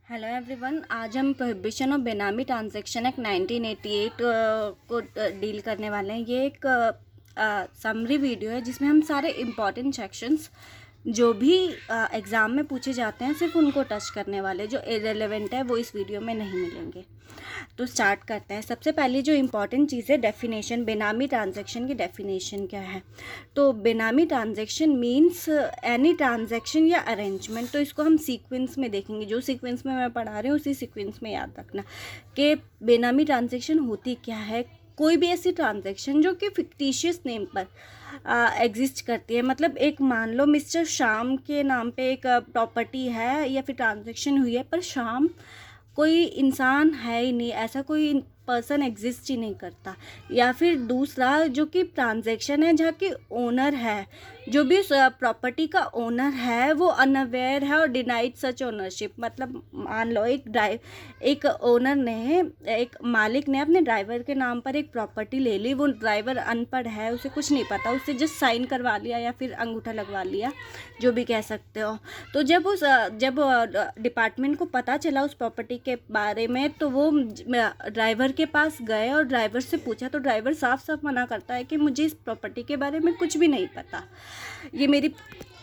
Hello everyone, आज हम prohibition of बेनामी ट्रांजैक्शन एक्ट 1988 को डील करने वाले हैं। ये एक समरी वीडियो है जिसमें हम सारे इम्पॉर्टेंट सेक्शंस जो भी एग्ज़ाम में पूछे जाते हैं सिर्फ उनको टच करने वाले, जो इरेलेवेंट है वो इस वीडियो में नहीं मिलेंगे। तो स्टार्ट करते हैं। सबसे पहले जो इम्पॉर्टेंट चीज़ है डेफिनेशन, बेनामी ट्रांजैक्शन की डेफिनेशन क्या है। तो बेनामी ट्रांजैक्शन मीन्स एनी ट्रांजैक्शन या अरेंजमेंट। तो इसको हम सीक्वेंस में देखेंगे, जो सीक्वेंस में मैं पढ़ा रही हूँ उसी सीक्वेंस में याद रखना कि बेनामी ट्रांजैक्शन होती क्या है। कोई भी ऐसी ट्रांजैक्शन जो कि फिक्टिशियस नेम पर एग्जिस्ट करती है। मतलब एक मान लो मिस्टर श्याम के नाम पे एक प्रॉपर्टी है या फिर ट्रांजैक्शन हुई है, पर श्याम कोई इंसान है ही नहीं, ऐसा कोई पर्सन एग्जिस्ट ही नहीं करता। या फिर दूसरा जो कि ट्रांजैक्शन है जहाँ की ओनर है, जो भी उस प्रॉपर्टी का ओनर है वो अनअवेयर है और डिनाइड सच ओनरशिप। मतलब मान लो एक ओनर ने, एक मालिक ने अपने ड्राइवर के नाम पर एक प्रॉपर्टी ले ली। वो ड्राइवर अनपढ़ है, उसे कुछ नहीं पता, उससे जस्ट साइन करवा लिया या फिर अंगूठा लगवा लिया, जो भी कह सकते हो। तो जब डिपार्टमेंट को पता चला उस प्रॉपर्टी के बारे में, तो वो ड्राइवर के पास गए और ड्राइवर से पूछा। तो ड्राइवर साफ साफ मना करता है कि मुझे इस प्रॉपर्टी के बारे में कुछ भी नहीं पता, ये मेरी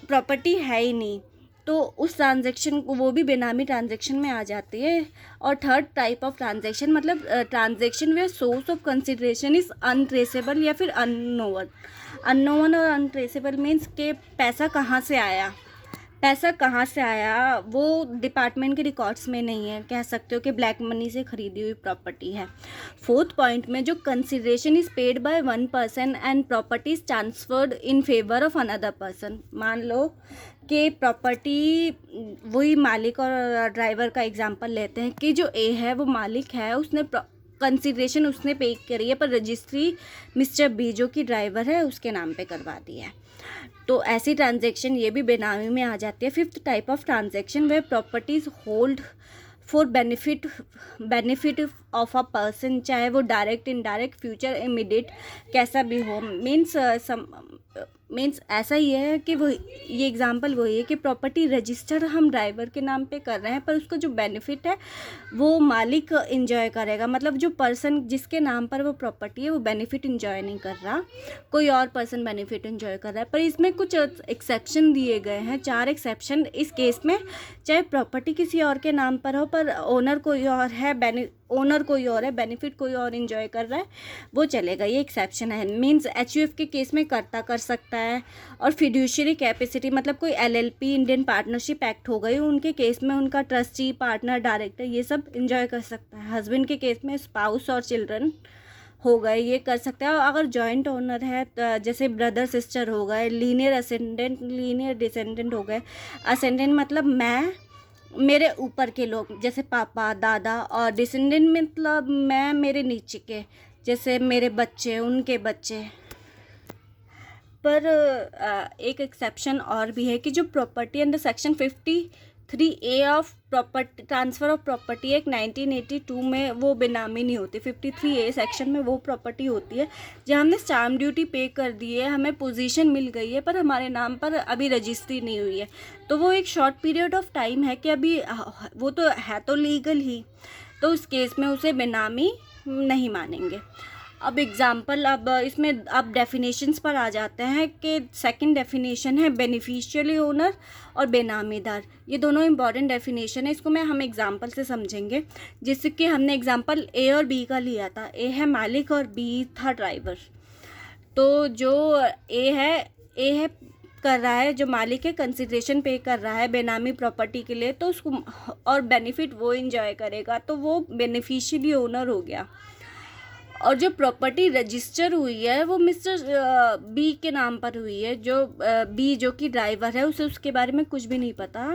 प्रॉपर्टी है ही नहीं। तो उस ट्रांजैक्शन को, वो भी बेनामी ट्रांजैक्शन में आ जाती है। और थर्ड टाइप ऑफ ट्रांजैक्शन, मतलब transaction where source of consideration is untraceable या फिर अननोन और अनट्रेसेबल मीन्स के पैसा कहाँ से आया वो डिपार्टमेंट के रिकॉर्ड्स में नहीं है। कह सकते हो कि ब्लैक मनी से खरीदी हुई प्रॉपर्टी है। फोर्थ पॉइंट में जो consideration is paid by one person and property is transferred in favour of another person. मान लो कि प्रॉपर्टी, वही मालिक और ड्राइवर का एग्जांपल लेते हैं कि जो ए है वो मालिक है, उसने कंसिडरेशन उसने पे करी है, पर रजिस्ट्री मिस्टर बी जो कि ड्राइवर है उसके नाम पे करवा दी है। तो ऐसी ट्रांजैक्शन ये भी बेनामी में आ जाती है। Fifth type of transaction way properties hold for benefit of a person, चाहे वो डायरेक्ट, इनडायरेक्ट, फ्यूचर, इमीडिएट, कैसा भी हो। मीन्स ऐसा ही है कि वो, ये एग्जांपल वही है कि प्रॉपर्टी रजिस्टर हम ड्राइवर के नाम पे कर रहे हैं, पर उसका जो बेनिफिट है वो मालिक इंजॉय करेगा। मतलब जो पर्सन जिसके नाम पर वो प्रॉपर्टी है वो बेनिफिट इंजॉय नहीं कर रहा, कोई और पर्सन बेनिफिट इंजॉय कर रहा है। पर इसमें कुछ एक्सेप्शन दिए गए हैं, 4 एक्सेप्शन। इस केस में चाहे प्रॉपर्टी किसी और के नाम पर हो, पर ओनर कोई और है, बेनिफिट कोई और इंजॉय कर रहा है, वो चलेगा। ये एक्सेप्शन है। मीन्स एचयूएफ के केस में कर्ता कर सकता है। और फिड्यूशियरी कैपेसिटी, मतलब कोई एलएलपी, इंडियन पार्टनरशिप एक्ट हो गई, उनके केस में उनका ट्रस्टी, पार्टनर, डायरेक्टर, ये सब इंजॉय कर सकता है। हस्बैंड के केस में स्पाउस और चिल्ड्रन हो गए, ये कर सकते हैं। और अगर जॉइंट ओनर है तो जैसे ब्रदर सिस्टर हो गए, लीनियर असेंडेंट, लीनियर डिसेंडेंट हो गए। असेंडेंट मतलब मैं, मेरे ऊपर के लोग जैसे पापा, दादा, और डिसेंडेंट मतलब मैं, मेरे नीचे के, जैसे मेरे बच्चे, उनके बच्चे। पर एक एक्सेप्शन और भी है कि जो property under section 53A of property, transfer of property act 1982 में वो बेनामी नहीं होती। 53A सेक्शन में वो प्रॉपर्टी होती है जहाँ हमने स्टाम्प ड्यूटी पे कर दी है, हमें पोजीशन मिल गई है, पर हमारे नाम पर अभी रजिस्ट्री नहीं हुई है। तो वो एक शॉर्ट पीरियड ऑफ टाइम है कि अभी वो तो है तो लीगल ही, तो उस केस में उसे बेनामी नहीं मानेंगे। अब एग्जाम्पल, अब इसमें अब डेफिनेशंस पर आ जाते हैं कि सेकंड डेफिनेशन है बेनिफिशियरी ओनर और बेनामीदार। ये दोनों इंपॉर्टेंट डेफिनेशन है, इसको हम एग्जाम्पल से समझेंगे। जिससे कि हमने एग्जाम्पल ए और बी का लिया था। ए है मालिक और बी था ड्राइवर। तो जो ए है कर रहा है, जो मालिक है कंसिडरेशन पे कर रहा है बेनामी प्रॉपर्टी के लिए, तो उसको और बेनिफिट वो इंजॉय करेगा, तो वो बेनिफिशियरी ओनर हो गया। और जो प्रॉपर्टी रजिस्टर हुई है वो मिस्टर बी के नाम पर हुई है। जो बी जो कि ड्राइवर है, उसे उसके बारे में कुछ भी नहीं पता,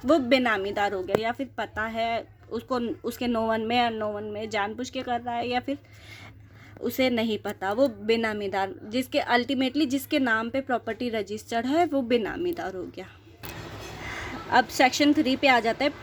वो बेनामीदार हो गया। या फिर पता है उसको, उसके नोवन में या नोवन में जानबूझ के कर रहा है, या फिर उसे नहीं पता, वो बेनामीदार, जिसके अल्टीमेटली जिसके नाम पे प्रॉपर्टी रजिस्टर्ड है वो बेनामीदार हो गया। अब सेक्शन 3 पे आ जाता है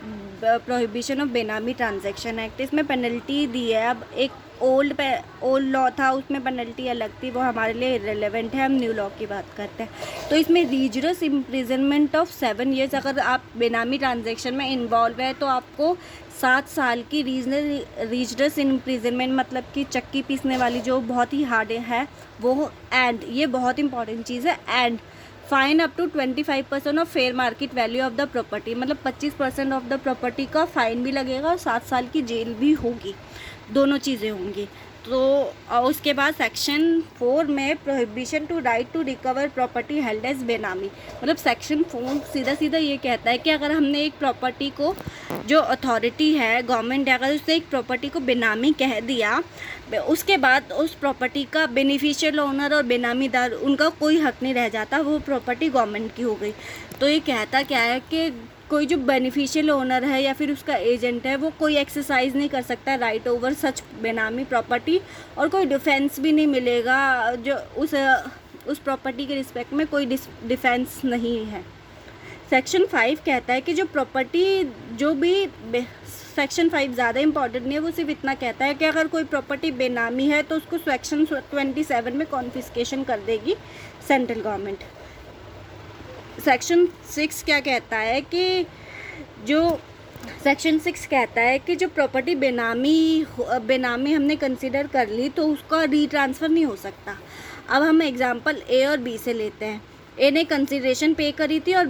प्रोहिबिशन ऑफ बेनामी ट्रांजैक्शन एक्ट। इसमें पेनल्टी दी है। अब एक ओल्ड लॉ था उसमें पेनल्टी अलग थी, वो हमारे लिए इररिलेवेंट है, हम न्यू लॉ की बात करते हैं। तो इसमें रीजरस इम्प्रिजनमेंट ऑफ 7 years, अगर आप बेनामी ट्रांजैक्शन में इन्वॉल्व है तो आपको 7 साल की रीजरस इम्प्रिजनमेंट, मतलब कि चक्की पीसने वाली जो बहुत ही हार्ड है वो, एंड ये बहुत इंपॉर्टेंट चीज़ है, and fine up to 25% of fair market value of the property, मतलब 25% ऑफ द प्रॉपर्टी का फाइन भी लगेगा और 7 साल की जेल भी होगी, दोनों चीज़ें होंगी। तो उसके बाद सेक्शन 4 में prohibition to right to recover property held as benami, मतलब सेक्शन 4 सीधा सीधा ये कहता है कि अगर हमने एक प्रॉपर्टी को, जो अथॉरिटी है गवर्नमेंट है, अगर उसने एक प्रॉपर्टी को बेनामी कह दिया, उसके बाद उस प्रॉपर्टी का बेनिफिशियल ओनर और बेनामीदार उनका कोई हक नहीं रह जाता, वो प्रॉपर्टी गवर्नमेंट की हो गई। तो ये कहता क्या है कि कोई जो बेनिफिशियल ओनर है या फिर उसका एजेंट है वो कोई एक्सरसाइज नहीं कर सकता राइट ओवर सच बेनामी प्रॉपर्टी, और कोई डिफेंस भी नहीं मिलेगा, जो उस प्रॉपर्टी के रिस्पेक्ट में कोई डिफेंस नहीं है। सेक्शन 5 कहता है कि जो प्रॉपर्टी, जो भी सेक्शन 5 ज़्यादा इंपॉर्टेंट नहीं है, वो सिर्फ इतना कहता है कि अगर कोई प्रॉपर्टी बेनामी है तो उसको सेक्शन 27 में कॉन्फिस्केशन कर देगी सेंट्रल गवर्नमेंट। सेक्शन 6 क्या कहता है कि सेक्शन 6 कहता है कि जो प्रॉपर्टी बेनामी हमने कंसिडर कर ली तो उसका रीट्रांसफ़र नहीं हो सकता। अब हम एग्जांपल ए और बी से लेते हैं। ए ने कंसिडरेशन पे करी थी और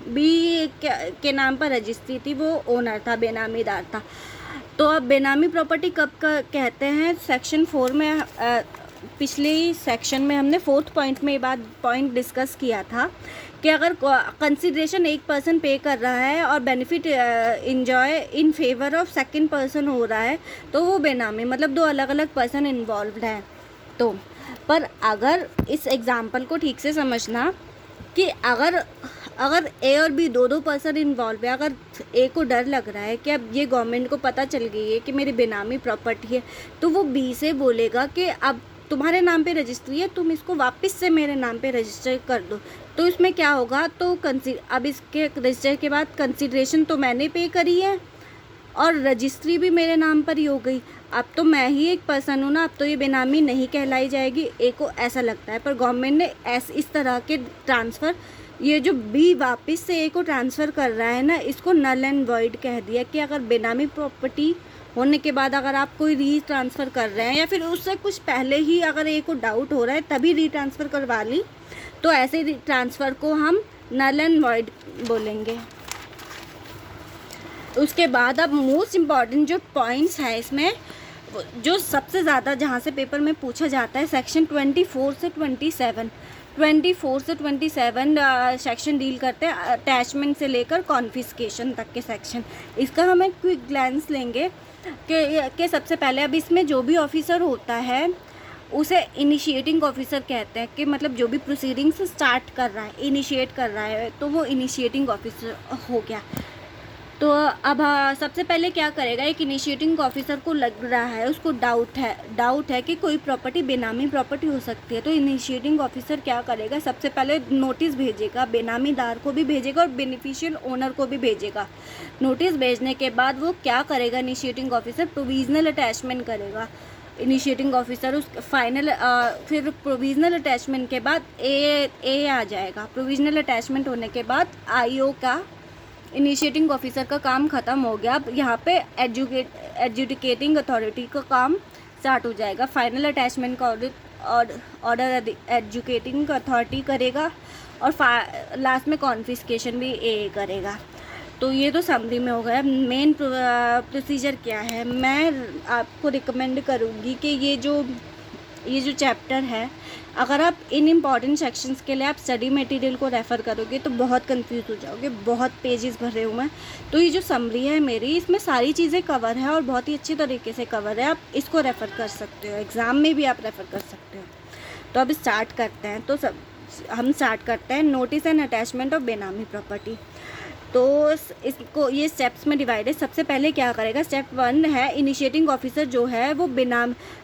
बी के नाम पर रजिस्ट्री थी, वो ओनर था, बेनामीदार था। तो अब बेनामी प्रॉपर्टी कब कहते हैं? सेक्शन 4 में पिछले सेक्शन में हमने 4th पॉइंट में ये बात पॉइंट डिस्कस किया था कि अगर कंसिडरेशन एक पर्सन पे कर रहा है और benefit enjoy in favour of second person हो रहा है तो वो बेनामी, मतलब 2 अलग अलग पर्सन इन्वॉल्व हैं। तो पर अगर इस एग्जांपल को ठीक से समझना कि अगर ए और बी दो पर्सन इन्वॉल्व है, अगर ए को डर लग रहा है कि अब ये गवर्नमेंट को पता चल गई है कि मेरी बेनामी प्रॉपर्टी है, तो वो बी से बोलेगा कि अब तुम्हारे नाम पे रजिस्ट्री है, तुम इसको वापस से मेरे नाम पे रजिस्टर कर दो। तो इसमें क्या होगा? तो अब इसके रजिस्टर के बाद कंसिडरेशन तो मैंने पे करी है और रजिस्ट्री भी मेरे नाम पर ही हो गई। अब तो मैं ही एक पर्सन हूँ ना, अब तो ये बेनामी नहीं कहलाई जाएगी, ए को ऐसा लगता है। पर गवर्नमेंट ने इस तरह के ट्रांसफ़र, ये जो बी वापस से ए को ट्रांसफ़र कर रहा है ना, इसको नल एंड वॉइड कह दिया कि अगर बेनामी प्रॉपर्टी होने के बाद अगर आप कोई री ट्रांसफ़र कर रहे हैं या फिर उससे कुछ पहले ही अगर ए को डाउट हो रहा है तभी री ट्रांसफ़र करवा ली, तो ऐसे ट्रांसफ़र को हम नल एंड वॉइड बोलेंगे। उसके बाद अब मोस्ट इम्पॉर्टेंट जो पॉइंट्स हैं इसमें, जो सबसे ज़्यादा जहाँ से पेपर में पूछा जाता है, सेक्शन 24 से 27 सेक्शन डील करते हैं अटैचमेंट से लेकर कॉन्फिस्केशन तक के सेक्शन। इसका हम एक क्विक ग्लैंस लेंगे कि सबसे पहले अब इसमें जो भी ऑफिसर होता है उसे इनिशिएटिंग ऑफिसर कहते हैं, कि मतलब जो भी प्रोसीडिंग्स स्टार्ट कर रहा है, इनिशिएट कर रहा है, तो वो इनिशिएटिंग ऑफिसर हो गया। तो अब सबसे पहले क्या करेगा? एक इनिशिएटिंग ऑफिसर को लग रहा है, उसको डाउट है कि कोई प्रॉपर्टी बेनामी प्रॉपर्टी हो सकती है, तो इनिशिएटिंग ऑफिसर क्या करेगा? सबसे पहले नोटिस भेजेगा, बेनामीदार को भी भेजेगा और बेनिफिशियल ओनर को भी भेजेगा। नोटिस भेजने के बाद वो क्या करेगा? इनिशिएटिंग ऑफिसर प्रोविजनल अटैचमेंट करेगा। इनिशिएटिंग ऑफिसर उस फाइनल फिर प्रोविजनल अटैचमेंट के बाद ए आ जाएगा। प्रोविजनल अटैचमेंट होने के बाद आईओ का, इनिशिएटिंग ऑफिसर का काम ख़त्म हो गया। अब यहाँ पे एडजुडिकेटिंग अथॉरिटी का काम स्टार्ट हो जाएगा। फाइनल अटैचमेंट का ऑर्डर एडजुकेटिंग अथॉरिटी करेगा और लास्ट में कॉन्फिस्केशन भी ए करेगा। तो ये तो समरी में हो गया। मेन प्रोसीजर क्या है? मैं आपको रिकमेंड करूँगी कि ये जो चैप्टर है, अगर आप इन इम्पॉर्टेंट सेक्शंस के लिए आप स्टडी मटेरियल को रेफ़र करोगे तो बहुत कंफ्यूज हो जाओगे, बहुत पेजेस भरे हुए हैं। तो ये जो समरी है मेरी, इसमें सारी चीज़ें कवर है और बहुत ही अच्छी तरीके से कवर है। आप इसको रेफ़र कर सकते हो, एग्ज़ाम में भी आप रेफ़र कर सकते हो। तो अब स्टार्ट करते हैं। तो हम स्टार्ट करते हैं नोटिस एंड अटैचमेंट ऑफ बेनामी प्रॉपर्टी। तो इसको ये स्टेप्स में डिवाइड है। सबसे पहले क्या करेगा? स्टेप 1 है, इनिशिएटिंग ऑफिसर जो है वो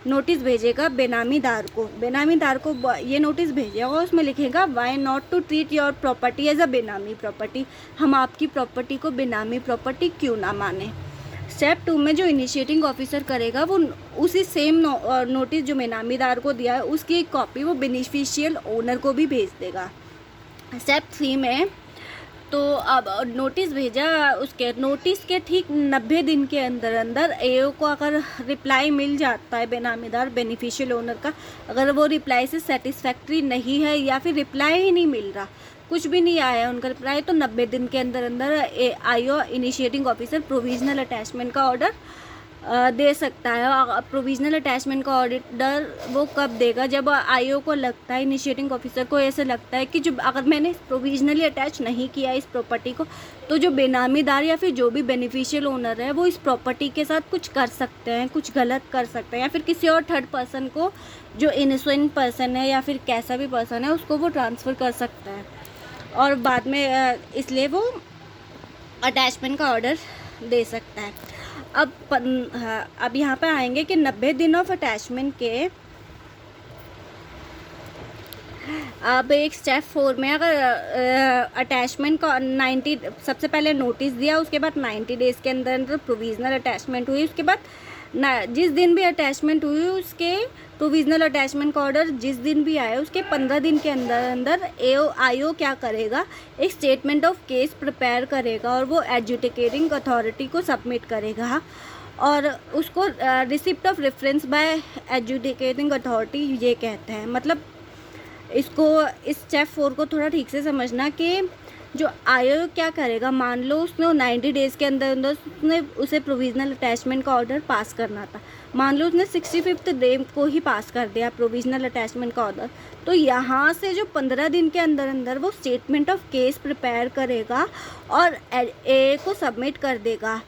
नोटिस भेजेगा बेनामीदार को ये नोटिस भेजेगा, उसमें लिखेगा why not to treat your property as a benami property. हम आपकी प्रॉपर्टी को बेनामी प्रॉपर्टी क्यों ना माने। स्टेप 2 में जो इनिशिएटिंग ऑफिसर करेगा वो उसी सेम नोटिस जो बेनामीदार को दिया है उसकी एक कॉपी वो बेनिफिशियल ओनर को भी भेज देगा। स्टेप 3 में तो अब नोटिस भेजा, उसके नोटिस के ठीक 90 दिन के अंदर अंदर एओ को अगर रिप्लाई मिल जाता है बेनामीदार बेनिफिशियल ओनर का, अगर वो रिप्लाई से सेटिस्फैक्ट्री नहीं है या फिर रिप्लाई ही नहीं मिल रहा, कुछ भी नहीं आया उनका रिप्लाई, तो 90 दिन के अंदर अंदर IO initiating officer provisional attachment का ऑर्डर दे सकता है। प्रोविजनल अटैचमेंट का ऑर्डर वो कब देगा, जब आईओ को लगता है, इनिशिएटिंग ऑफिसर को ऐसे लगता है कि जो अगर मैंने प्रोविजनली अटैच नहीं किया इस प्रॉपर्टी को, तो जो बेनामीदार या फिर जो भी बेनिफिशियल ओनर है वो इस प्रॉपर्टी के साथ कुछ कर सकते हैं, कुछ गलत कर सकते हैं, या फिर किसी और थर्ड पर्सन को जो इनोसेंट पर्सन है या फिर कैसा भी पर्सन है उसको वो ट्रांसफ़र कर सकता है और बाद में इसलिए वो अटैचमेंट का ऑर्डर दे सकता है। अब यहाँ पे आएंगे कि 90 दिन ऑफ अटैचमेंट के अब एक स्टेप 4 में अगर अटैचमेंट का 90 सबसे पहले नोटिस दिया, उसके बाद 90 डेज़ के अंदर अंदर प्रोविजनल अटैचमेंट हुई, उसके बाद जिस दिन भी अटैचमेंट हुई उसके प्रोविजनल अटैचमेंट का ऑर्डर जिस दिन भी आया उसके 15 दिन के अंदर अंदर आईओ क्या करेगा, एक स्टेटमेंट ऑफ केस प्रिपेयर करेगा और वो एडजुडिकेटिंग अथॉरिटी को सबमिट करेगा और उसको receipt of reference by adjudicating authority ये कहते हैं। मतलब इसको इस स्टेप 4 को थोड़ा ठीक से समझना कि जो आईओ क्या करेगा, मान लो उसने 90 डेज़ के अंदर अंदर उसे प्रोविजनल अटैचमेंट का ऑर्डर पास करना था, मान लो उसने 65th डे को ही पास कर दिया प्रोविजनल अटैचमेंट का ऑर्डर, तो यहाँ से जो 15 दिन के अंदर अंदर वो स्टेटमेंट ऑफ केस प्रिपेयर करेगा और ए को सबमिट कर देगा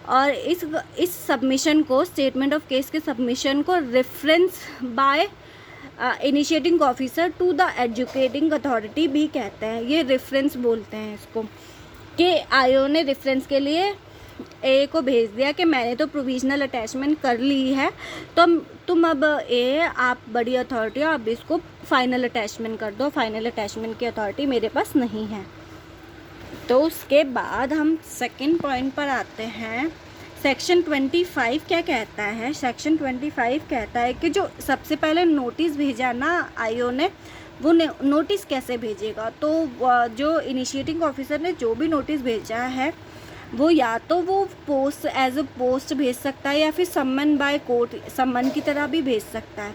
और इस सबमिशन को, स्टेटमेंट ऑफ केस के सबमिशन को reference by initiating officer to the adjudicating authority भी कहते हैं। ये रेफरेंस बोलते हैं इसको कि आईओ ने रेफरेंस के लिए ए को भेज दिया कि मैंने तो प्रोविजनल अटैचमेंट कर ली है, तो तुम अब आप बड़ी अथॉरिटी हो, आप इसको फाइनल अटैचमेंट कर दो, फाइनल अटैचमेंट की अथॉरिटी मेरे पास नहीं है। तो उसके बाद हम सेकंड पॉइंट पर आते हैं। सेक्शन 25 क्या कहता है? सेक्शन 25 कहता है कि जो सबसे पहले नोटिस भेजा ना आईओ ने, वो नोटिस कैसे भेजेगा, तो जो इनिशिएटिंग ऑफिसर ने जो भी नोटिस भेजा है वो या तो वो पोस्ट एज अ पोस्ट भेज सकता है या फिर सम्मन बाय कोर्ट, सम्मन की तरह भी भेज सकता है।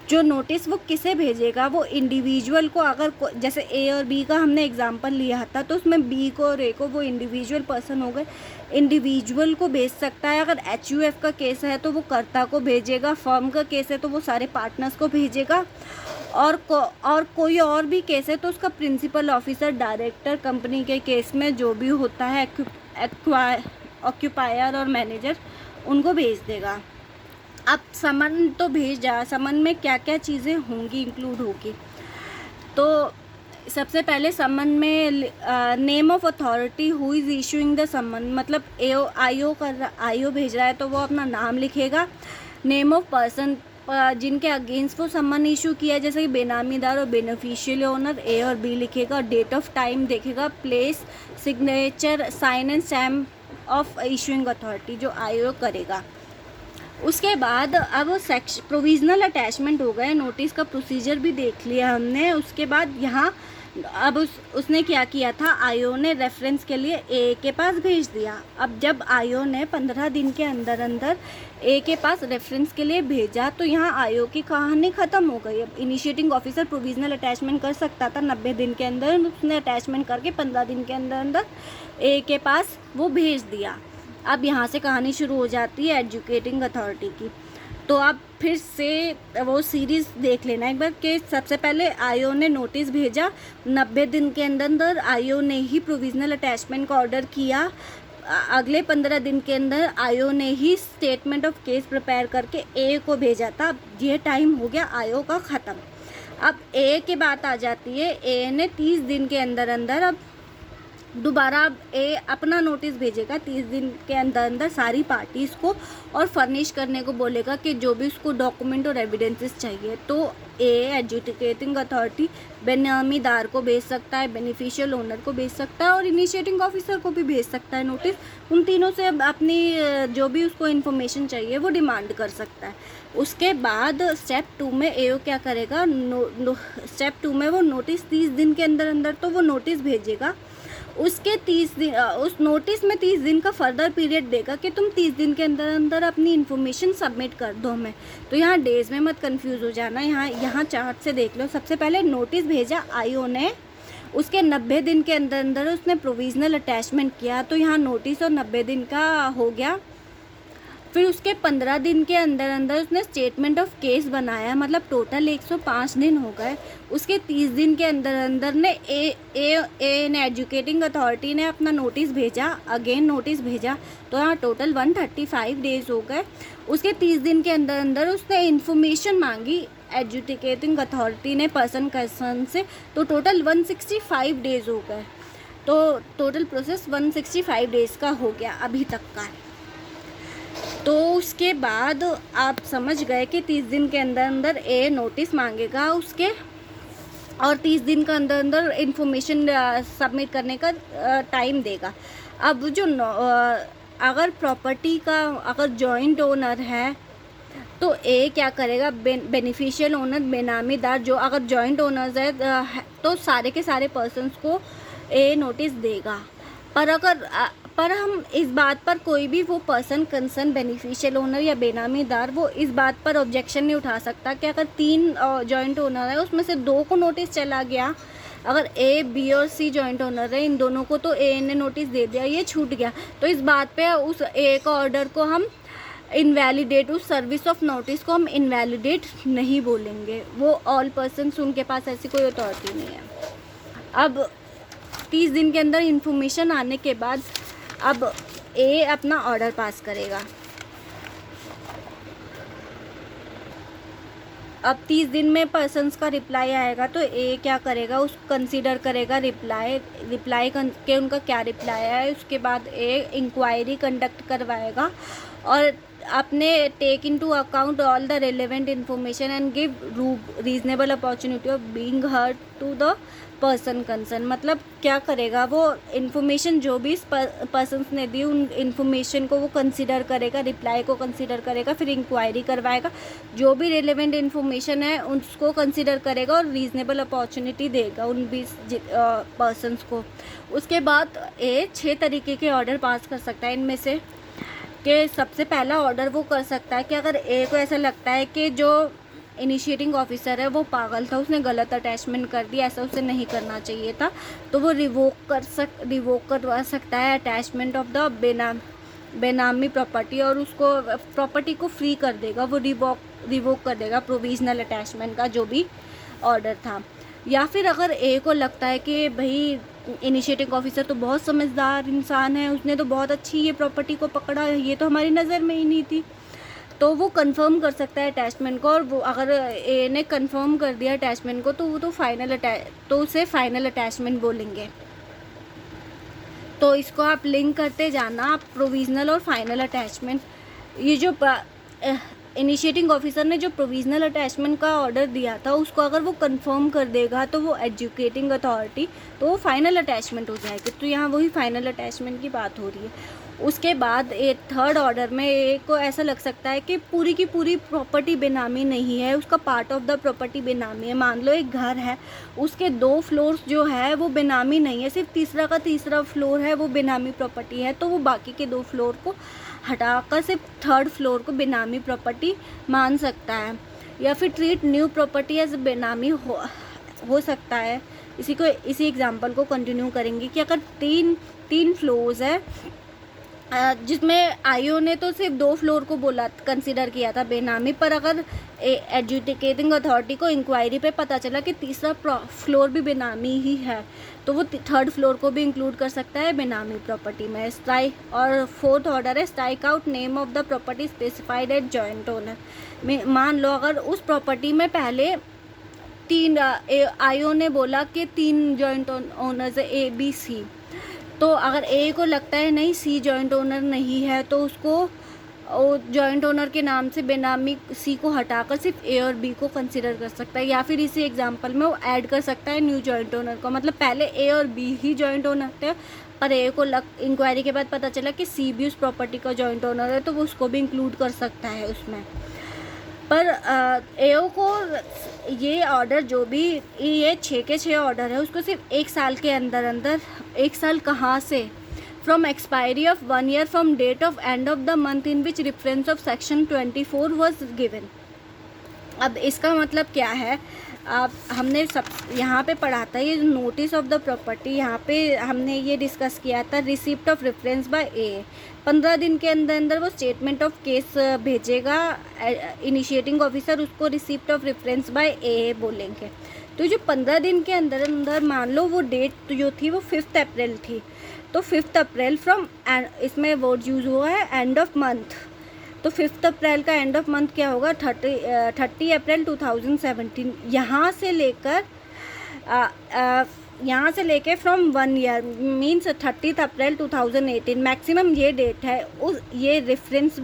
जो नोटिस वो किसे भेजेगा, वो इंडिविजुअल को, अगर जैसे ए और बी का हमने एग्जांपल लिया था तो उसमें बी को और ए को वो इंडिविजुअल पर्सन हो गए, इंडिविजुअल को भेज सकता है। अगर HUF का केस है तो वो कर्ता को भेजेगा, फर्म का केस है तो वो सारे पार्टनर्स को भेजेगा, और कोई और भी केस है तो उसका प्रिंसिपल ऑफिसर, डायरेक्टर, कंपनी के केस में जो भी होता है ऑक्यूपायर और मैनेजर, उनको भेज देगा। अब समन तो भेजा, समन में क्या क्या चीज़ें होंगी, इंक्लूड होगी, तो सबसे पहले समन में name of authority who is issuing the summon, मतलब आईओ भेज रहा है तो वो अपना नाम लिखेगा। नेम ऑफ पर्सन जिनके अगेंस्ट वो समन इशू किया है, जैसे कि बेनामीदार और बेनिफिशियल ओनर ए और बी लिखेगा, डेट ऑफ टाइम देखेगा, place, signature, sign and stamp of issuing authority जो आईओ करेगा। उसके बाद अब सेक्शन प्रोविजनल अटैचमेंट हो गए, नोटिस का प्रोसीजर भी देख लिया हमने। उसके बाद यहाँ अब उसने क्या किया था, आईओ ने रेफरेंस के लिए ए के पास भेज दिया। अब जब आईओ ने 15 दिन के अंदर अंदर ए के पास रेफरेंस के लिए भेजा तो यहाँ आईओ की कहानी ख़त्म हो गई। अब इनिशिएटिंग ऑफिसर प्रोविजनल अटैचमेंट कर सकता था 90 दिन के अंदर, उसने अटैचमेंट करके 15 दिन के अंदर अंदर ए के पास वो भेज दिया। अब यहाँ से कहानी शुरू हो जाती है एजुकेटिंग अथॉरिटी की। तो आप फिर से वो सीरीज़ देख लेना एक बार कि सबसे पहले आईओ ने नोटिस भेजा, 90 दिन के अंदर अंदर आईओ ने ही प्रोविजनल अटैचमेंट का ऑर्डर किया, अगले 15 दिन के अंदर आईओ ने ही स्टेटमेंट ऑफ केस प्रिपेयर करके ए को भेजा था। अब ये टाइम हो गया आईओ का ख़त्म। अब ए की बात आ जाती है, ए ने 30 दिन के अंदर अंदर अब दोबारा अब ए अपना नोटिस भेजेगा 30 दिन के अंदर अंदर सारी पार्टीज़ को, और फर्निश करने को बोलेगा कि जो भी उसको डॉक्यूमेंट और एविडेंसेस चाहिए। तो ए एडजुडिकेटिंग अथॉरिटी बेनामीदार को भेज सकता है, बेनिफिशियल ओनर को भेज सकता है और इनिशिएटिंग ऑफिसर को भी भेज सकता है नोटिस। उन तीनों से अब अपनी जो भी उसको इन्फॉर्मेशन चाहिए वो डिमांड कर सकता है। उसके बाद स्टेप 2 में एओ क्या करेगा, स्टेप 2 में वो नोटिस 30 दिन के अंदर अंदर तो वो नोटिस भेजेगा। उसके 30 दिन उस नोटिस में 30 दिन का फर्दर पीरियड देगा कि तुम 30 दिन के अंदर अंदर अपनी इन्फॉर्मेशन सबमिट कर दो हमें। तो यहाँ डेज में मत कंफ्यूज हो जाना, यहाँ चार्ट से देख लो। सबसे पहले नोटिस भेजा आईओ ने, उसके 90 दिन के अंदर अंदर उसने प्रोविजनल अटैचमेंट किया, तो यहाँ नोटिस और 90 दिन का हो गया। फिर उसके 15 दिन के अंदर अंदर उसने स्टेटमेंट ऑफ केस बनाया, मतलब टोटल 105 दिन हो गए। उसके 30 दिन के अंदर अंदर ने एन एजुकेटिंग अथॉरिटी ने अपना नोटिस भेजा, अगेन नोटिस भेजा, तो यहाँ टोटल 135 डेज हो गए। उसके 30 दिन के अंदर अंदर उसने इन्फॉर्मेशन मांगी एजुकेटिंग अथॉरिटी ने पर्सन कंसर्न से, तो टोटल 165 डेज हो गए। तो टोटल प्रोसेस 165 डेज का हो गया अभी तक का। तो उसके बाद आप समझ गए कि 30 दिन के अंदर अंदर ए नोटिस मांगेगा उसके, और 30 दिन का अंदर अंदर इन्फॉर्मेशन सबमिट करने का टाइम देगा। अब जो अगर प्रॉपर्टी का अगर जॉइंट ओनर है तो ए क्या करेगा, बेनिफिशियल ओनर बेनामीदार जो अगर जॉइंट ओनर्स है तो सारे के सारे पर्सन्स को ए नोटिस देगा। पर हम इस बात पर कोई भी वो पर्सन कंसर्न बेनिफिशियल ओनर या बेनामीदार वो इस बात पर ऑब्जेक्शन नहीं उठा सकता कि अगर 3 जॉइंट ओनर है उसमें से 2 को नोटिस चला गया, अगर ए बी और सी जॉइंट ओनर है, इन दोनों को तो ए ने नोटिस दे दिया, ये छूट गया, तो इस बात पे उस ए का ऑर्डर को हम इनवैलिडेट, उस सर्विस ऑफ नोटिस को हम इनवैलिडेट नहीं बोलेंगे। वो ऑल पर्सन्स, उनके पास ऐसी कोई अथॉरिटी नहीं है। अब 30 दिन के अंदर इंफॉर्मेशन आने के बाद अब ए अपना ऑर्डर पास करेगा। अब 30 दिन में पर्सन्स का रिप्लाई आएगा तो ए क्या करेगा, उसको कंसीडर करेगा रिप्लाई के उनका क्या रिप्लाई है। उसके बाद ए इंक्वायरी कंडक्ट करवाएगा और अपने take into account all the relevant information and give reasonable opportunity of being heard to the person concern. मतलब क्या करेगा, वो इन्फॉर्मेशन जो भी इस पर्सन्स ने दी उन इन्फॉर्मेशन को वो कंसीडर करेगा, रिप्लाई को कंसीडर करेगा, फिर इंक्वायरी करवाएगा, जो भी रिलेवेंट इन्फॉर्मेशन है उसको कंसीडर करेगा और रीजनेबल अपॉर्चुनिटी देगा उन 20 पर्सन्स को। उसके बाद ए 6 तरीके के ऑर्डर पास कर सकता है। इनमें से कि सबसे पहला ऑर्डर वो कर सकता है कि अगर ए को ऐसा लगता है कि जो इनिशिएटिंग ऑफिसर है वो पागल था, उसने गलत अटैचमेंट कर दिया, ऐसा उसे नहीं करना चाहिए था, तो वो रिवोक करवा सकता है अटैचमेंट ऑफ द बेनामी प्रॉपर्टी और उसको प्रॉपर्टी को फ्री कर देगा, वो रिवोक कर देगा प्रोविजनल अटैचमेंट का जो भी ऑर्डर था। या फिर अगर ए को लगता है कि भाई इनिशिएटिंग ऑफिसर तो बहुत समझदार इंसान है, उसने तो बहुत अच्छी ये प्रॉपर्टी को पकड़ा, ये तो हमारी नज़र में ही नहीं थी, तो वो कंफर्म कर सकता है अटैचमेंट को। और वो अगर ए ने कंफर्म कर दिया अटैचमेंट को तो वो तो उसे फाइनल अटैचमेंट बोलेंगे। तो इसको आप लिंक करते जाना, आप प्रोविजनल और फाइनल अटैचमेंट, ये जो इनिशिएटिंग ऑफिसर ने जो प्रोविजनल अटैचमेंट का ऑर्डर दिया था उसको अगर वो कंफर्म कर देगा तो वो एजुकेटिंग अथॉरिटी, तो वो फाइनल अटैचमेंट हो जाएगी। तो यहाँ वही फाइनल अटैचमेंट की बात हो रही है। उसके बाद एक थर्ड ऑर्डर में एक को ऐसा लग सकता है कि पूरी की पूरी प्रॉपर्टी बेनामी नहीं है, उसका पार्ट ऑफ द प्रॉपर्टी बेनामी है। मान लो एक घर है, उसके 2 फ्लोर्स जो है वो बेनामी नहीं है, सिर्फ तीसरा फ्लोर है वो बेनामी प्रॉपर्टी है, तो वो बाकी के 2 फ्लोर को हटाकर सिर्फ 3rd फ्लोर को बेनामी प्रॉपर्टी मान सकता है। या फिर ट्रीट न्यू प्रॉपर्टी एज बेनामी हो सकता है। इसी एग्जांपल को कंटिन्यू करेंगे कि अगर 3 फ्लोर्स है जिसमें आईओ ने तो सिर्फ 2 फ्लोर को बोला, कंसीडर किया था बेनामी, पर अगर एडजुडिकेटिंग अथॉरिटी को इंक्वायरी पे पता चला कि तीसरा फ्लोर भी बेनामी ही है तो वो 3rd फ्लोर को भी इंक्लूड कर सकता है बेनामी प्रॉपर्टी में। स्ट्राइक और 4th ऑर्डर है strike out name of the property specified eight joint owner. मान लो अगर उस प्रॉपर्टी में पहले 3 आईओ ने बोला कि 3 जॉइंट ओनर्स है A B C, तो अगर ए को लगता है नहीं सी जॉइंट ओनर नहीं है, तो उसको जॉइंट ओनर के नाम से बेनामी सी को हटाकर सिर्फ ए और बी को कंसिडर कर सकता है, या फिर इसी एग्जांपल में वो ऐड कर सकता है न्यू जॉइंट ओनर को। मतलब पहले ए और बी ही जॉइंट ओनर थे, पर ए को इंक्वायरी के बाद पता चला कि सी भी उस प्रॉपर्टी का जॉइंट ओनर है, तो वो उसको भी इंक्लूड कर सकता है उसमें। पर एओ को ये ऑर्डर जो भी ये 6 के 6 ऑर्डर है उसको सिर्फ 1 साल के अंदर अंदर, 1 साल कहाँ से, from expiry of 1 year from date of end of the month in which reference of section 24 was given. अब इसका मतलब क्या है, अब हमने सब यहाँ पे पढ़ा था ये नोटिस ऑफ द प्रॉपर्टी, यहाँ पे हमने ये डिस्कस किया था रिसिप्ट ऑफ रेफरेंस बाय ए। 15 दिन के अंदर अंदर वो स्टेटमेंट ऑफ केस भेजेगा, इनिशिएटिंग ऑफिसर उसको रिसिप्ट ऑफ रेफरेंस बाय ए बोलेंगे। तो जो 15 दिन के अंदर अंदर मान लो वो डेट जो थी वो 5 अप्रैल थी, तो 5 अप्रैल फ्रॉम, इसमें वर्ड यूज़ हुआ है एंड ऑफ मंथ, तो 5 अप्रैल का एंड ऑफ मंथ क्या होगा 30 अप्रैल 2017। यहाँ से लेके from 1 year means 30 April 2018 maximum ये डेट है। उस ये रेफरेंस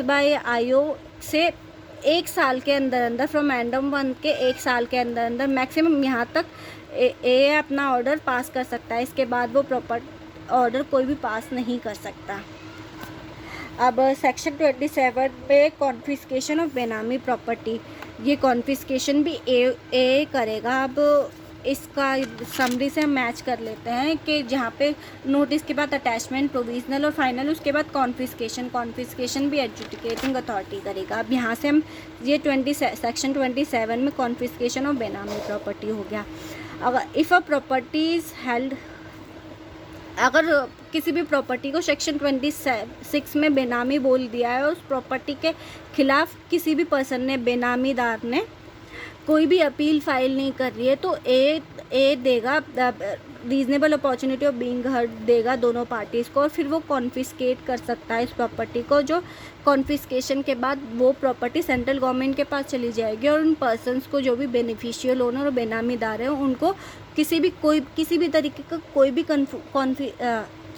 बाय आईओ से 1 साल के अंदर अंदर फ्रॉम एंड ऑफ मंथ के 1 साल के अंदर अंदर मैक्सिमम यहाँ तक ए अपना ऑर्डर पास कर सकता है। इसके बाद वो प्रॉपर ऑर्डर कोई भी पास नहीं कर सकता। अब सेक्शन 27 पे कॉन्फिस्केशन ऑफ बेनामी प्रॉपर्टी, ये कॉन्फिस्केशन भी ए करेगा। अब इसका समरी से हम मैच कर लेते हैं कि जहाँ पे नोटिस के बाद अटैचमेंट, प्रोविजनल और फाइनल, उसके बाद कॉन्फिस्केशन भी एडजुडिकेटिंग अथॉरिटी करेगा। अब यहाँ से हम ये सेक्शन 27 में कॉन्फिस्केशन ऑफ बेनामी प्रॉपर्टी हो गया। अगर if a property is held, अगर किसी भी प्रॉपर्टी को सेक्शन 26 में बेनामी बोल दिया है, उस प्रॉपर्टी के खिलाफ किसी भी पर्सन ने, बेनामीदार ने कोई भी अपील फाइल नहीं कर रही है, तो ए देगा reasonable opportunity of being heard देगा दोनों पार्टीज़ को, और फिर वो कॉन्फिस्केट कर सकता है इस प्रॉपर्टी को। जो कॉन्फिस्केशन के बाद वो प्रॉपर्टी सेंट्रल गवर्नमेंट के पास चली जाएगी, और उन पर्सनस को जो भी बेनिफिशियल ओनर और बेनामीदार है उनको किसी भी तरीके का कोई भी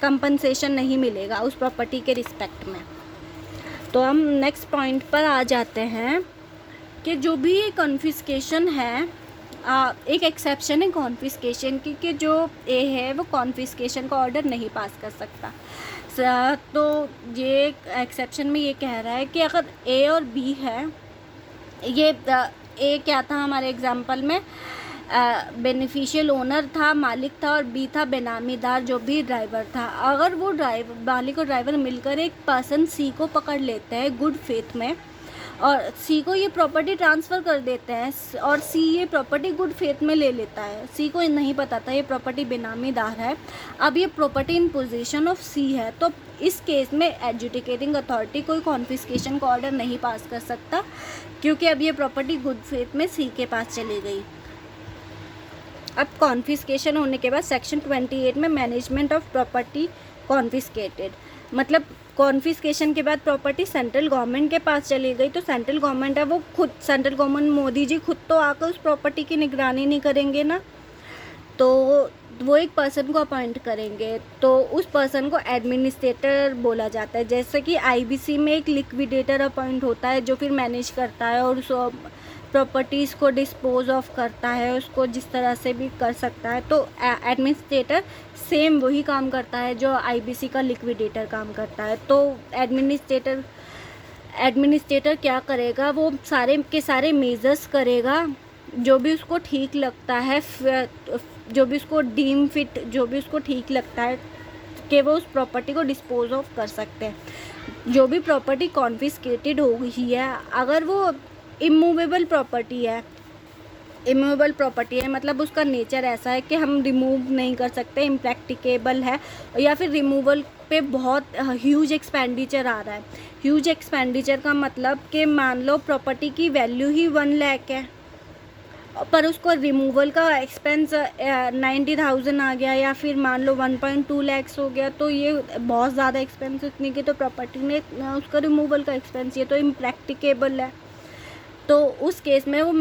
कंपनसेशन नहीं मिलेगा उस प्रॉपर्टी के रिस्पेक्ट में। तो हम नेक्स्ट पॉइंट पर आ जाते हैं कि जो भी ये कॉन्फिस्केशन है, एक एक्सेप्शन है कॉन्फिस्केशन की कि जो ए है वो कॉन्फिस्केशन का ऑर्डर नहीं पास कर सकता। तो ये एक्सेप्शन में ये कह रहा है कि अगर ए और बी है, ये ए क्या था हमारे एग्जांपल में, बेनिफिशियल ओनर था, मालिक था, और बी था बेनामीदार जो भी ड्राइवर था। अगर वो मालिक और ड्राइवर मिलकर एक पर्सन सी को पकड़ लेते हैं गुड फेथ में, और सी को ये प्रॉपर्टी ट्रांसफ़र कर देते हैं, और सी ये प्रॉपर्टी गुड फेथ में ले लेता है, सी को नहीं पता था ये प्रॉपर्टी बेनामीदार है, अब ये प्रॉपर्टी इन पोजीशन ऑफ सी है, तो इस केस में एडजुडिकेटिंग अथॉरिटी कोई कॉन्फिस्केशन का ऑर्डर नहीं पास कर सकता, क्योंकि अब ये प्रॉपर्टी गुड फेथ में सी के पास चली गई। अब कॉन्फिस्केशन होने के बाद सेक्शन 28 में मैनेजमेंट ऑफ प्रॉपर्टी कॉन्फिस्केटेड, मतलब कॉन्फिस्केशन के बाद प्रॉपर्टी सेंट्रल गवर्नमेंट के पास चली गई, तो सेंट्रल गवर्नमेंट है वो खुद, सेंट्रल गवर्नमेंट मोदी जी खुद तो आकर उस प्रॉपर्टी की निगरानी नहीं करेंगे ना, तो वो एक पर्सन को अपॉइंट करेंगे, तो उस पर्सन को एडमिनिस्ट्रेटर बोला जाता है। जैसे कि आईबीसी में एक लिक्विडेटर अपॉइंट होता है जो फिर मैनेज करता है और उस प्रॉपर्टीज़ को डिस्पोज ऑफ करता है, उसको जिस तरह से भी कर सकता है। तो एडमिनिस्ट्रेटर सेम वही काम करता है जो आईबीसी का लिक्विडेटर काम करता है। तो एडमिनिस्ट्रेटर क्या करेगा, वो सारे के सारे मेजर्स करेगा जो भी उसको ठीक लगता है, जो भी उसको डीम फिट, जो भी उसको ठीक लगता है कि वो उस प्रॉपर्टी को डिस्पोज ऑफ कर सकते हैं। जो भी प्रॉपर्टी कॉन्फिस्केटेड हो गई है, अगर वो इमूवेबल प्रॉपर्टी है मतलब उसका नेचर ऐसा है कि हम रिमूव नहीं कर सकते, इम्प्रैक्टिकेबल है, या फिर रिमूवल पे बहुत ह्यूज एक्सपेंडिचर आ रहा है। ह्यूज एक्सपेंडिचर का मतलब कि मान लो प्रॉपर्टी की वैल्यू ही 1 लाख है, पर उसको रिमूवल का एक्सपेंस 90,000 आ गया, या फिर मान लो 1.2 लाख हो गया, तो ये बहुत ज़्यादा एक्सपेंस इतनी की तो प्रॉपर्टी ने उसका रिमूवल का एक्सपेंस, ये तो इम्प्रैक्टिकेबल है। तो उस केस में वो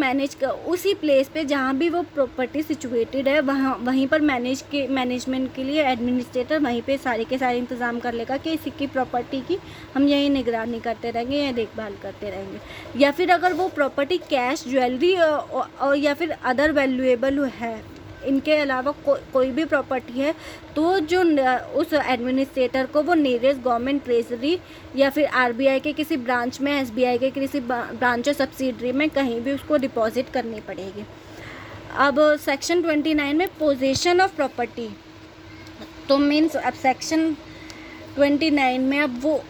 उसी प्लेस पे जहाँ भी वो प्रॉपर्टी सिचुएटेड है वहीं पर मैनेजमेंट के लिए एडमिनिस्ट्रेटर वहीं पे सारे के सारे इंतज़ाम कर लेगा कि इसकी प्रॉपर्टी की हम यही निगरानी करते रहेंगे या देखभाल करते रहेंगे। या फिर अगर वो प्रॉपर्टी कैश, ज्वेलरी और या फिर अदर वैल्यूएबल है, इनके अलावा कोई भी प्रॉपर्टी है, तो जो उस एडमिनिस्ट्रेटर को वो नियरेस्ट गवर्नमेंट ट्रेजरी या फिर आरबीआई के किसी ब्रांच में, एसबीआई के किसी ब्रांच या सब्सिडरी में कहीं भी उसको डिपॉजिट करनी पड़ेगी। अब सेक्शन 29 में पोजीशन ऑफ प्रॉपर्टी, तो मीन्स अब सेक्शन 29 में अब वो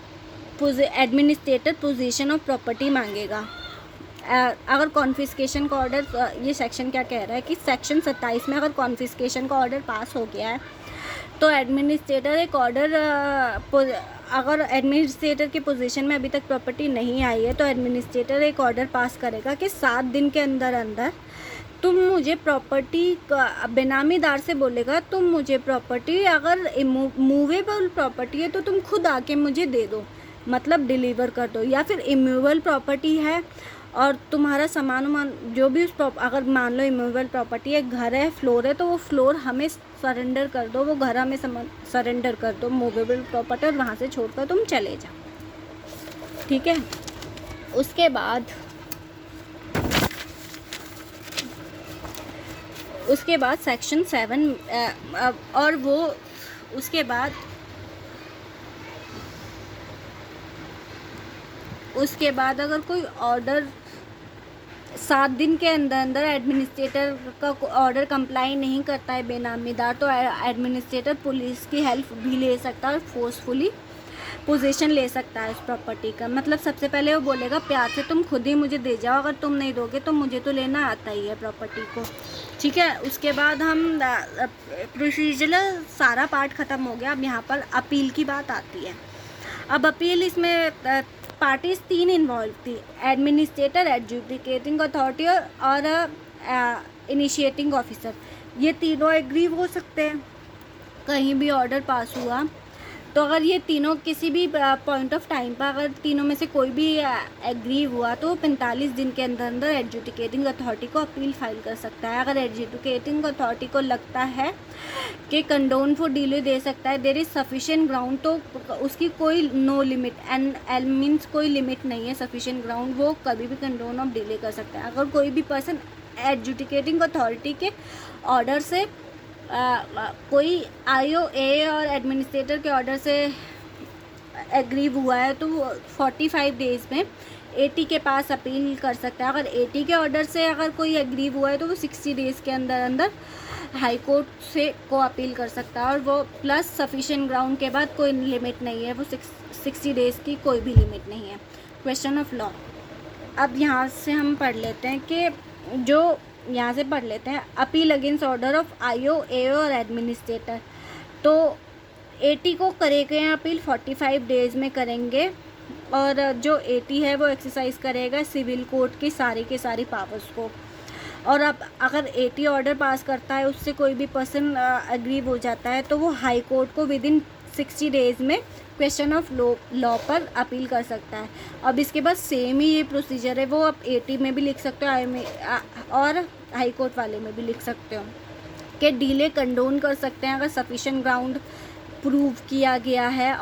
एडमिनिस्ट्रेटर पोजीशन ऑफ प्रॉपर्टी मांगेगा। अगर कॉन्फिस्केशन का ऑर्डर, ये सेक्शन क्या कह रहा है कि सेक्शन 27 में अगर कॉन्फिस्केशन का ऑर्डर पास हो गया है तो एडमिनिस्ट्रेटर एक ऑर्डर, अगर एडमिनिस्ट्रेटर की पोजीशन में अभी तक प्रॉपर्टी नहीं आई है तो एडमिनिस्ट्रेटर एक ऑर्डर पास करेगा कि 7 दिन के अंदर अंदर तुम मुझे प्रॉपर्टी का, बेनामीदार से बोलेगा तुम मुझे प्रॉपर्टी, अगर मूवेबल प्रॉपर्टी है तो तुम खुद आके मुझे दे दो, मतलब डिलीवर कर दो। या फिर इमूवेबल प्रॉपर्टी है और तुम्हारा सामान जो भी अगर मान लो इमूवेबल प्रॉपर्टी है, घर है, फ्लोर है, तो वो फ्लोर हमें सरेंडर कर दो, वो घर हमें सरेंडर कर दो मूवेबल प्रॉपर्टी, और वहाँ से छोड़कर तुम चले जाओ। ठीक है। उसके बाद सेक्शन 7 और वो उसके बाद अगर कोई ऑर्डर 7 दिन के अंदर अंदर एडमिनिस्ट्रेटर का ऑर्डर कंप्लाई नहीं करता है बेनामीदार, तो एडमिनिस्ट्रेटर पुलिस की हेल्प भी ले सकता है और फोर्सफुली पोजीशन ले सकता है उस प्रॉपर्टी का। मतलब सबसे पहले वो बोलेगा प्यार से तुम खुद ही मुझे दे जाओ, अगर तुम नहीं दोगे तो मुझे तो लेना आता ही है प्रॉपर्टी को। ठीक है। उसके बाद हम प्रोसीजरल सारा पार्ट ख़त्म हो गया। अब यहाँ पर अपील की बात आती है। अब अपील, इसमें पार्टीज 3 इन्वॉल्व थी, एडमिनिस्ट्रेटर, एडजुडिकेटिंग अथॉरिटी और इनिशिएटिंग ऑफिसर। ये तीनों एग्री हो सकते हैं कहीं भी ऑर्डर पास हुआ तो। अगर ये तीनों किसी भी पॉइंट ऑफ टाइम पर अगर तीनों में से कोई भी एग्री हुआ तो 45 दिन के अंदर अंदर एडजुडिकेटिंग अथॉरिटी को अपील फाइल कर सकता है। अगर एडजुडिकेटिंग अथॉरिटी को लगता है कि कंडोन फॉर डिले दे सकता है, देयर इज़ सफिशिएंट ग्राउंड, तो उसकी कोई नो लिमिट, एंड मीन्स कोई लिमिट नहीं है, सफिशिएंट ग्राउंड, वो कभी भी कंडोन ऑफ डिले कर सकता है। अगर कोई भी पर्सन एडजुडिकेटिंग अथॉरिटी के ऑर्डर से कोई IOA और एडमिनिस्ट्रेटर के ऑर्डर से एग्री हुआ है तो वो 45 डेज़ में AT के पास अपील कर सकता है। अगर AT के ऑर्डर से अगर कोई एग्री हुआ है तो वो 60 डेज़ के अंदर अंदर हाई कोर्ट से को अपील कर सकता है, और वो प्लस सफिशिएंट ग्राउंड के बाद कोई लिमिट नहीं है, वो 60 डेज़ की कोई भी लिमिट नहीं है। Question of law. अब यहाँ से हम पढ़ लेते हैं कि यहाँ से पढ़ लेते हैं appeal against order of IOA और एडमिनिस्ट्रेटर। तो AT को करेंगे अपील 45 डेज़ में करेंगे, और जो AT है वो एक्सरसाइज करेगा सिविल कोर्ट की सारी पावर्स को। और अब अगर AT ऑर्डर पास करता है, उससे कोई भी पर्सन एग्री हो जाता है, तो वो हाई कोर्ट को विदिन 60 डेज़ में क्वेश्चन ऑफ लॉ पर अपील कर सकता है। अब इसके बाद सेम ही ये प्रोसीजर है, वो आप AT में भी लिख सकते हो और हाई कोर्ट वाले में भी लिख सकते हो कि डिले कंडोन कर सकते हैं अगर सफिशिएंट ग्राउंड प्रूव किया गया है